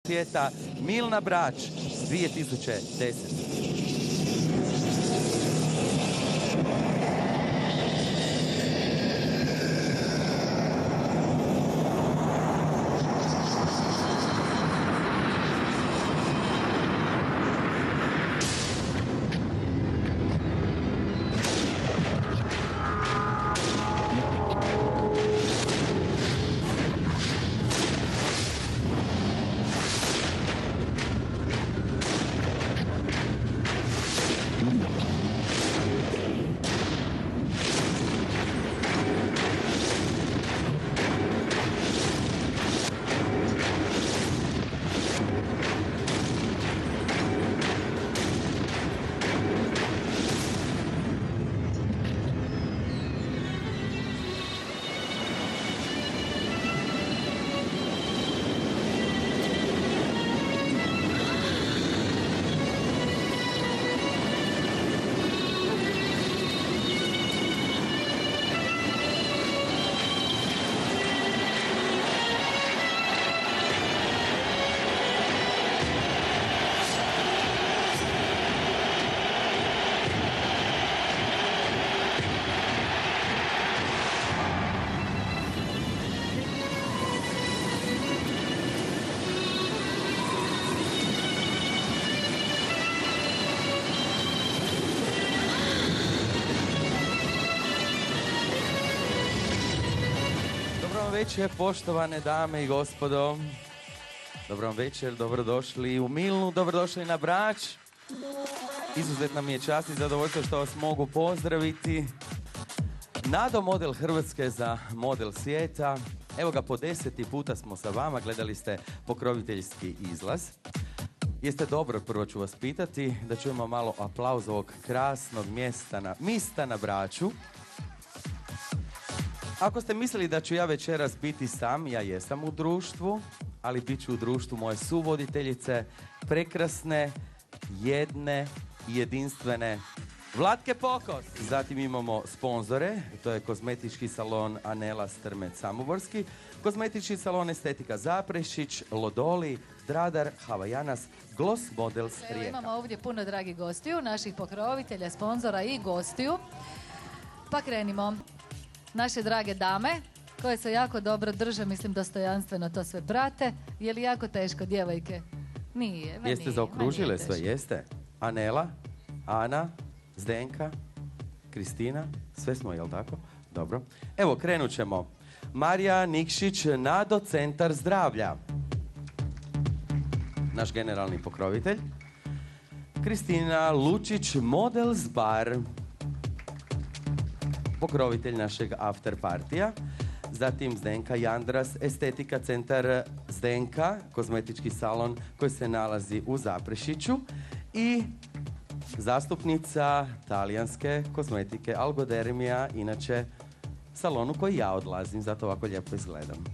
svijeta Milna Brač 2010. Večer, poštovane dame i gospodo. Dobro vam večer, dobrodošli u Milnu, dobrodošli na Brač. Izuzetna mi je čast i zadovoljstvo što vas mogu pozdraviti. Nado model Hrvatske za model svijeta. Evo ga, po 10. puta smo sa vama, gledali ste pokroviteljski izlaz. Jeste dobro, prvo ću vas pitati, da čujemo malo aplauz ovog krasnog mista na Braču. Ako ste mislili da ću ja večeras biti sam, ja jesam u društvu, ali bit ću u društvu moje suvoditeljice, prekrasne, jedne i jedinstvene Vlatke Pokos. Zatim imamo sponzore, to je kozmetički salon Anela Strmec Samoborski, kozmetički salon Estetika Zaprešić, Lodoli, Dradar, Havajanas, Gloss Models Rijeka. Imamo ovdje puno dragih gostiju, naših pokrovitelja, sponzora i gostiju. Pa krenimo. Naše drage dame, koje se jako dobro drže, mislim dostojanstveno to sve prate. Je li jako teško, djevojke? Nije. Jeste zaokružile sve, jeste? Anela, Ana, Zdenka, Kristina, sve smo, jel tako? Dobro. Evo, krenut ćemo. Marija Nikšić, Nado Centar zdravlja. Naš generalni pokrovitelj. Kristina Lučić, Models Bar. Pokrovitelj našeg after partija. Zatim Zdenka Jandras, Estetika Centar Zdenka, kozmetički salon koji se nalazi u Zaprešiću. I zastupnica talijanske kozmetike Algodermija, inače salonu koji ja odlazim, zato ovako lijepo izgledam.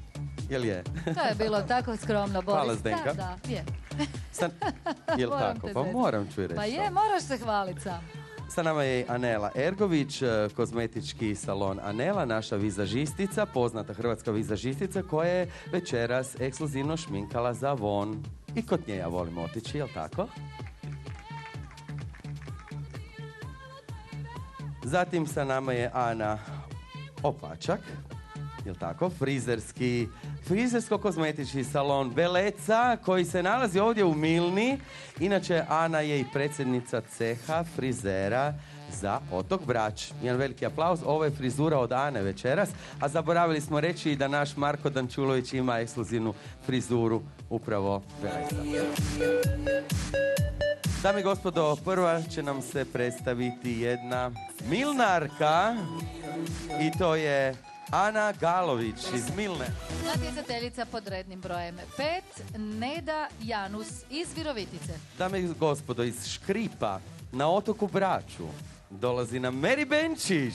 Jel je? To je bilo tako skromno, Boris. Hvala, Zdenka. Da, je. Jel tako? Pa moram ću reći. Pa je, moraš se hvaliti sam. Sa nama je Anela Ergović, kozmetički salon Anela, naša vizažistica, poznata hrvatska vizažistica koja je večeras ekskluzivno šminkala za Von. I kod nje ja volim otići, jel tako? Zatim sa nama je Ana Opačak, jel tako? Frizersko-kozmetički salon Beleca koji se nalazi ovdje u Milni. Inače, Ana je i predsjednica ceha frizera za otok Brač. Jedan veliki aplauz. Ovo je frizura od Ane večeras, a zaboravili smo reći da naš Marko Dančulović ima ekskluzivnu frizuru upravo Beleca. Dame i gospodo, prva će nam se predstaviti jedna Milnarka i to je Ana Galović iz Milne. Natjecateljica pod rednim brojem 5, Neda Janus iz Virovitice. Dame i gospodo, iz Škripa na otoku Braču dolazi nam Meri Benčić.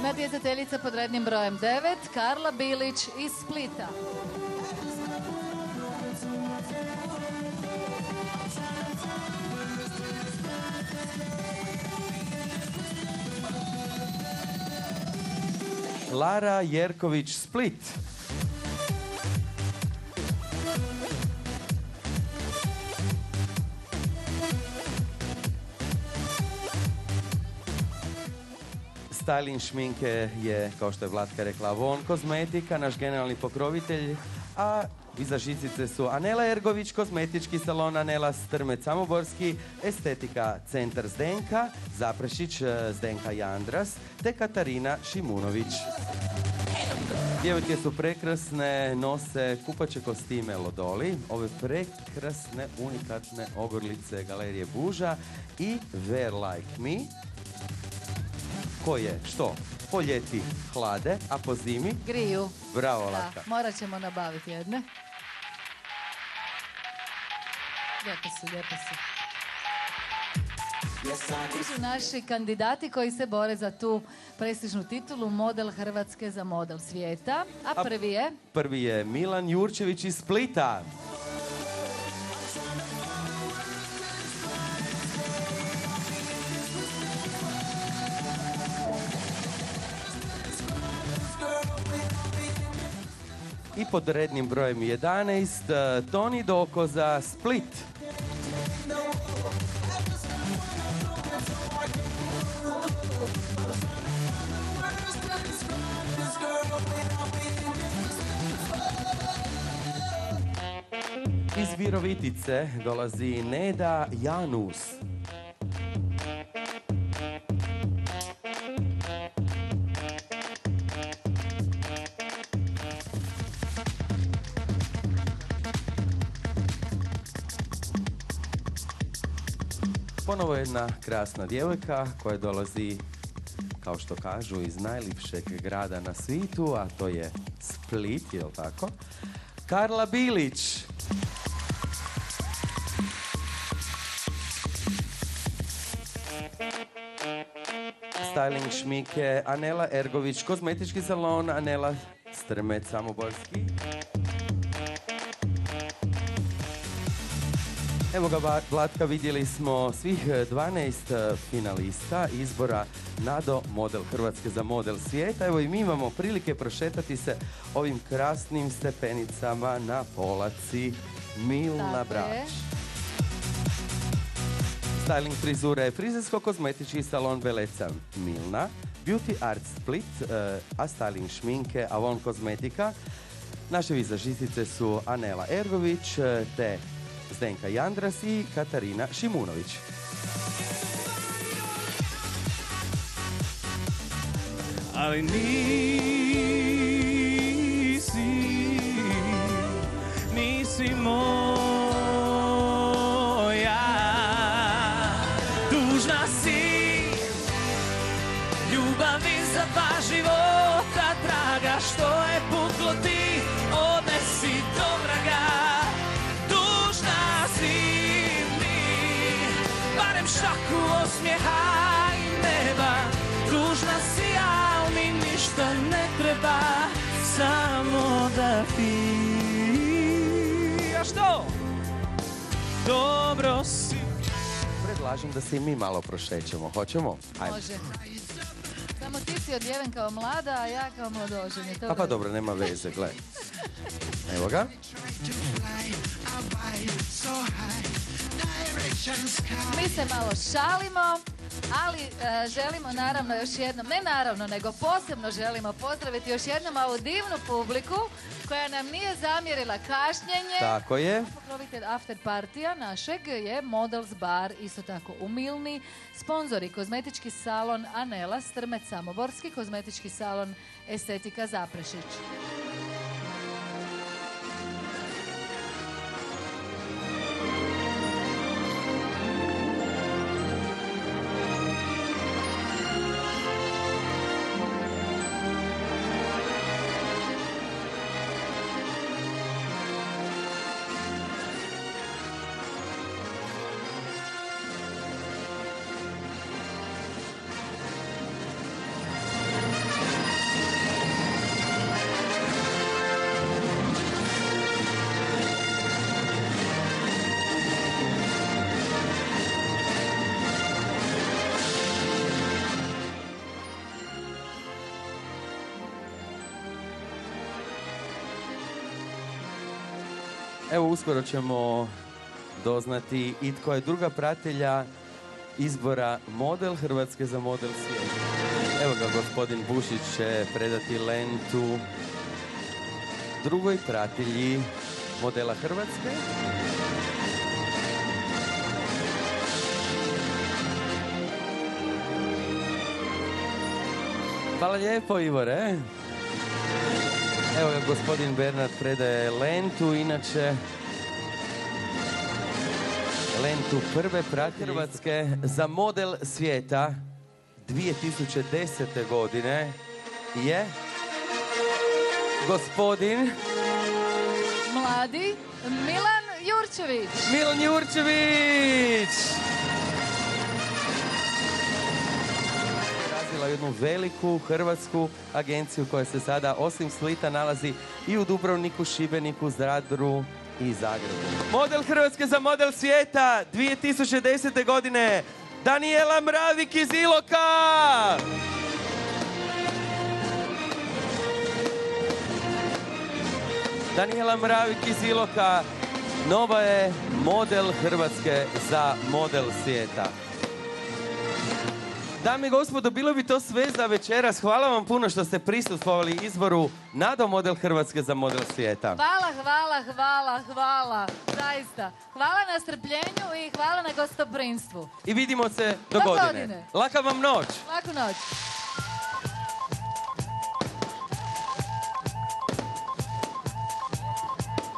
Natjecateljica pod rednim brojem 9, Karla Bilić iz Splita. Lara Jerković, Split. Styling šminke je, kao što je Vlatka rekla, Avon kozmetika, naš generalni pokrovitelj, a vizažistice su Anela Ergović, kozmetički salon Anela Strmec Samoborski, estetika centar Zdenka, Zaprešić Zdenka Jandras, te Katarina Šimunović. Djevojke su prekrasne, nose kupaće kostime Lodoli, ove prekrasne, unikatne ogrlice Galerije Buža i Wear Like Me, koje, što? Po ljeti hlade, a po zimi? Griju. Bravo, Da, Latka. morat ćemo nabaviti jedne. Lijepo su, lijepo su. Ti su naši kandidati koji se bore za tu prestižnu titulu Model Hrvatske za model svijeta. A prvi je? Prvi je Milan Jurčević iz Splita. I pod rednim brojem 11, Toni Doko za Split. Iz Virovitice dolazi Neda Janus. Ponovo jedna krasna djevojka koja dolazi, kao što kažu, iz najljepšeg grada na svijetu, a to je Split, jel tako? Karla Bilić. Styling šmike Anela Ergović, kozmetički salon Anela Strmec Samoborski. Evo ga, Vlatka, vidjeli smo svih 12 finalista izbora Nado Model Hrvatske za model svijeta. Evo i mi imamo prilike prošetati se ovim krasnim stepenicama na Polaci Milna Brač. Styling frizura je frizersko-kozmetički salon Veleca Milna, Beauty Art Split, a styling šminke Avon Kozmetika. Naše vizažistice su Anela Ergović te Zdenka Jandras i Katarina Šimunović. Ali nisi moja, dužna si ljubavi za 2 života traga, što je puklo ti odnesi do vraga, dužna si mi barem šaku osmijeha i neba, dužna si, al mi ništa ne treba, samo da ti. A što? Dobro si. Predlažem da se i mi malo prošećemo. Hoćemo? Ajmo. Može. Samo ti si odjeven kao mlada, a ja kao mladoženje. Pa dobro, nema veze, gledaj. Evo ga. Mi se malo šalimo, ali želimo naravno još jednom, ne naravno, nego posebno želimo pozdraviti još jednom ovu divnu publiku koja nam nije zamjerila kašnjenje. Tako je. Pokrovitelj after partija našeg je Models Bar, isto tako u Milni. Sponzori kozmetički salon Anela Strmec Samoborski, kozmetički salon Estetika Zaprešić. Evo, uskoro ćemo doznati i tko je druga pratelja izbora Model Hrvatske za Model svijeta. Evo ga, gospodin Bušić će predati lentu drugoj pratelji Modela Hrvatske. Hvala lijepo, Ivore. Evo ga, gospodin Bernard predaje lentu, inače lentu prve pratelje Hrvatske za Model svijeta 2010. godine je gospodin Mladi Milan Jurčević. Milan Jurčević! Razvila jednu veliku hrvatsku agenciju koja se sada osim Splita nalazi i u Dubrovniku, Šibeniku, Zadru i Zagrebu. Model Hrvatske za Model svijeta 2010. godine Danijela Mravik iz Iloka! Danijela Mravik iz Iloka nova je model Hrvatske za Model svijeta. Dame i gospodo, bilo bi to sve za večeras. Hvala vam puno što ste prisustvovali izboru Nado Model Hrvatske za Model svijeta. Hvala. Zaista. Hvala na strpljenju i hvala na gostoprinstvu. I vidimo se do Do godine. godine. Laka vam noć. Laku noć.